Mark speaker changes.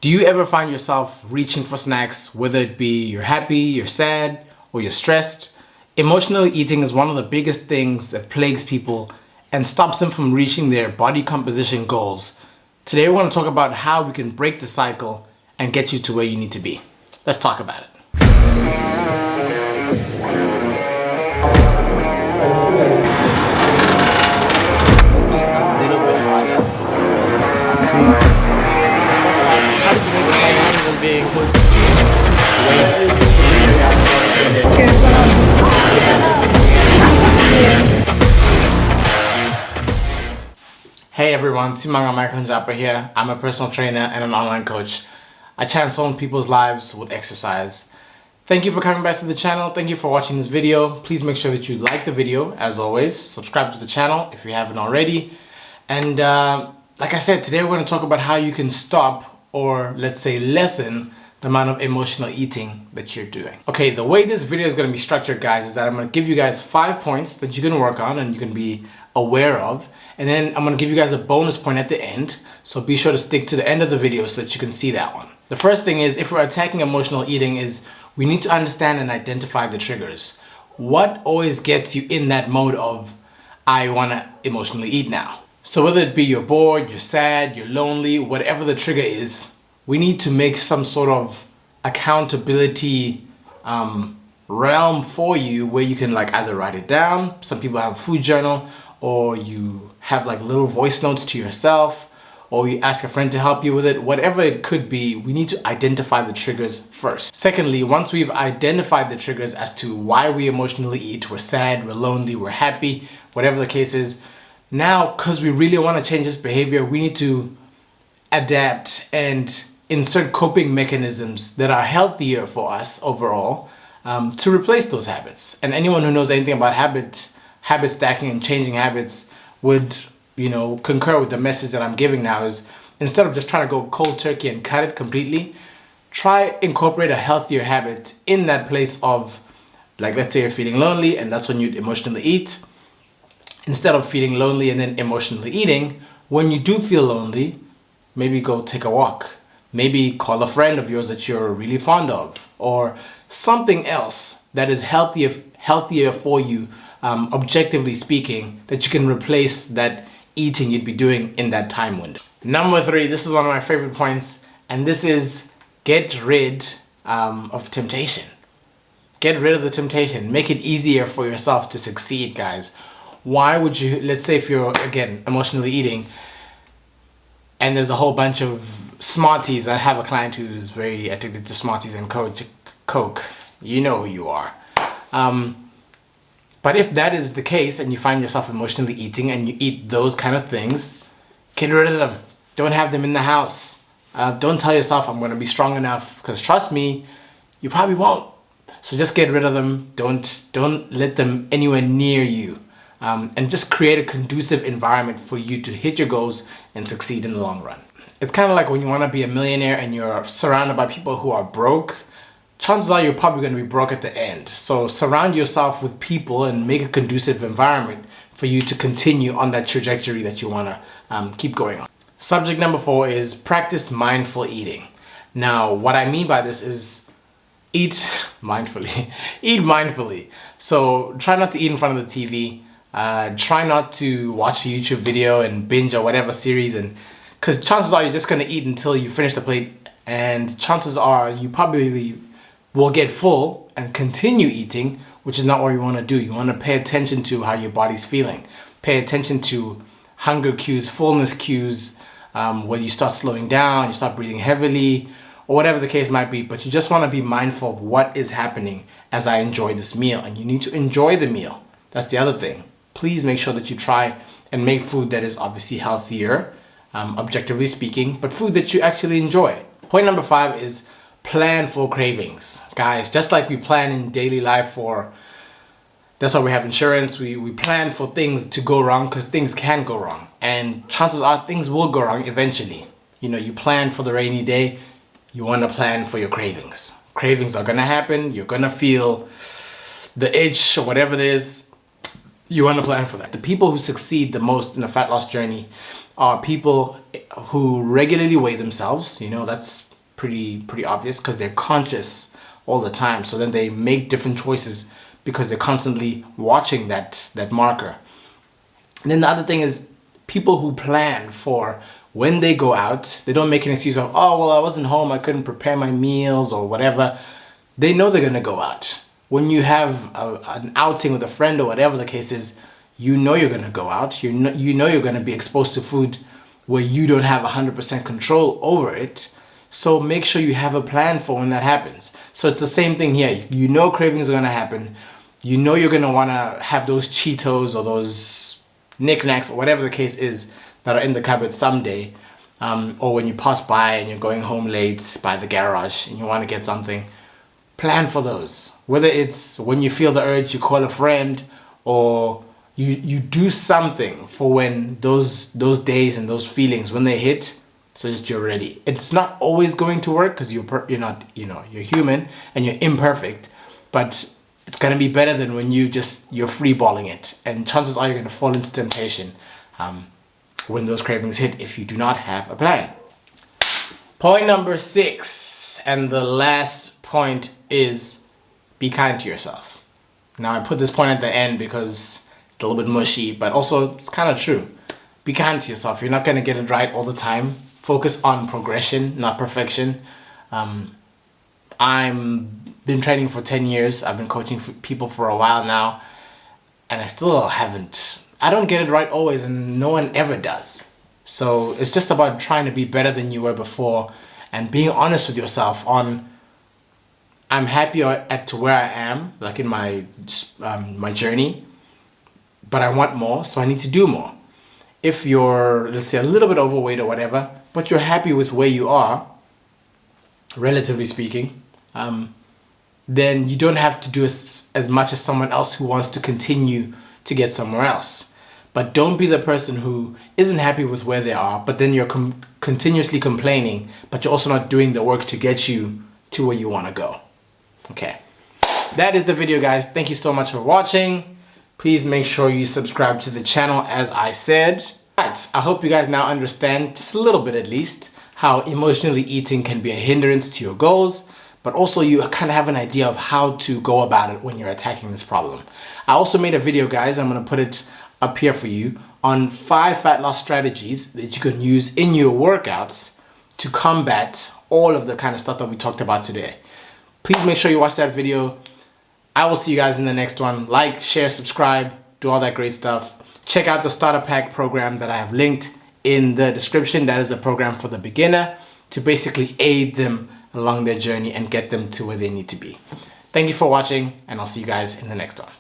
Speaker 1: Do you ever find yourself reaching for snacks, whether it be you're happy, you're sad, or you're stressed? Emotional eating is one of the biggest things that plagues people and stops them from reaching their body composition goals. Today we're going to talk about how we can break the cycle and get you to where you need to be. Let's talk about it. It's just a little bit harder. How did you make the cycle than being put? Hey everyone, Simanga Michael Njapa here. I'm a personal trainer and an online coach. I transform people's lives with exercise. Thank you for coming back to the channel. Thank you for watching this video. Please make sure that you like the video as always. Subscribe to the channel if you haven't already. And like I said, today we're going to talk about how you can stop, or let's say lessen, the amount of emotional eating that you're doing. Okay, the way this video is going to be structured, guys, is that I'm going to give you guys 5 points that you can work on and you can be aware of. And then I'm going to give you guys a bonus point at the end. So be sure to stick to the end of the video so that you can see that one. The first thing is, if we're attacking emotional eating, is we need to understand and identify the triggers. What always gets you in that mode of, I want to emotionally eat now? So whether it be you're bored, you're sad, you're lonely, whatever the trigger is, we need to make some sort of accountability realm for you where you can like either write it down. Some people have a food journal, or you have like little voice notes to yourself, or you ask a friend to help you with it. Whatever it could be, we need to identify the triggers first. Secondly, once we've identified the triggers as to why we emotionally eat, we're sad, we're lonely, we're happy, whatever the case is, now, because we really want to change this behavior, we need to adapt and insert coping mechanisms that are healthier for us overall to replace those habits. And anyone who knows anything about habit stacking and changing habits would, concur with the message that I'm giving now. Is instead of just trying to go cold turkey and cut it completely, try incorporate a healthier habit in that place of, like, let's say you're feeling lonely and that's when you emotionally eat. Instead of feeling lonely and then emotionally eating, when you do feel lonely, maybe go take a walk. Maybe call a friend of yours that you're really fond of, or something else that is healthier for you, objectively speaking, that you can replace that eating you'd be doing in that time window. Number 3, this is one of my favorite points, and this is get rid of temptation. Get rid of the temptation. Make it easier for yourself to succeed, guys. Why would you, let's say if you're, again, emotionally eating, and there's a whole bunch of Smarties. I have a client who's very addicted to Smarties and Coke. You know who you are. But if that is the case and you find yourself emotionally eating and you eat those kind of things, get rid of them. Don't have them in the house. Don't tell yourself I'm going to be strong enough, because trust me, you probably won't. So just get rid of them. Don't let them anywhere near you. And just create a conducive environment for you to hit your goals and succeed in the long run. It's kind of like when you want to be a millionaire and you're surrounded by people who are broke. Chances are you're probably going to be broke at the end. So surround yourself with people and make a conducive environment for you to continue on that trajectory that you want to keep going on. Subject number 4 is practice mindful eating. Now, what I mean by this is eat mindfully. Eat mindfully. So try not to eat in front of the TV. Try not to watch a YouTube video and binge or whatever series, and because chances are you're just going to eat until you finish the plate, and chances are you probably will get full and continue eating, which is not what you want to do. You want to pay attention to how your body's feeling. Pay attention to hunger cues, fullness cues, whether you start slowing down, you start breathing heavily, or whatever the case might be. But you just want to be mindful of what is happening as I enjoy this meal, and you need to enjoy the meal. That's the other thing. Please make sure that you try and make food that is obviously healthier, objectively speaking, but food that you actually enjoy. Point number 5 is plan for cravings. Guys, just like we plan in daily life that's why we have insurance, we plan for things to go wrong, because things can go wrong. And chances are things will go wrong eventually. You plan for the rainy day, you want to plan for your cravings. Cravings are going to happen, you're going to feel the itch or whatever it is. You want to plan for that. The people who succeed the most in the fat loss journey are people who regularly weigh themselves. That's pretty obvious because they're conscious all the time. So then they make different choices because they're constantly watching that marker. And then the other thing is people who plan for when they go out, they don't make an excuse of, oh, well, I wasn't home, I couldn't prepare my meals or whatever. They know they're going to go out. When you have an outing with a friend or whatever the case is, you know you're going to go out. You know you're going to be exposed to food where you don't have 100% control over it. So make sure you have a plan for when that happens. So it's the same thing here. You know cravings are going to happen. You know you're going to want to have those Cheetos or those knickknacks or whatever the case is that are in the cupboard someday. Or when you pass by and you're going home late by the garage and you want to get something. Plan for those. Whether it's when you feel the urge, you call a friend, or you do something for when those days and those feelings, when they hit, so that you're ready. It's not always going to work because you're not, you're human and you're imperfect, but it's gonna be better than when you're freeballing it. And chances are you're gonna fall into temptation when those cravings hit if you do not have a plan. Point number 6, and the last point, is be kind to yourself. Now I put this point at the end because it's a little bit mushy, but also it's kind of true. Be kind to yourself. You're not going to get it right all the time. Focus on progression, not perfection. I've been training for 10 years. I've been coaching people for a while now, and I still I don't get it right always, and no one ever does. So it's just about trying to be better than you were before and being honest with yourself on, I'm happy to where I am, like in my journey, but I want more, so I need to do more. If you're, let's say, a little bit overweight or whatever, but you're happy with where you are, relatively speaking, then you don't have to do as much as someone else who wants to continue to get somewhere else. But don't be the person who isn't happy with where they are, but then you're continuously complaining, but you're also not doing the work to get you to where you want to go. Okay, that is the video, guys. Thank you so much for watching. Please make sure you subscribe to the channel as I said. But I hope you guys now understand, just a little bit at least, how emotionally eating can be a hindrance to your goals, but also you kind of have an idea of how to go about it when you're attacking this problem. I also made a video, guys, I'm going to put it up here for you, on 5 fat loss strategies that you can use in your workouts to combat all of the kind of stuff that we talked about today. Please make sure you watch that video. I will see you guys in the next one. Like, share, subscribe, do all that great stuff. Check out the starter pack program that I have linked in the description. That is a program for the beginner to basically aid them along their journey and get them to where they need to be. Thank you for watching, and I'll see you guys in the next one.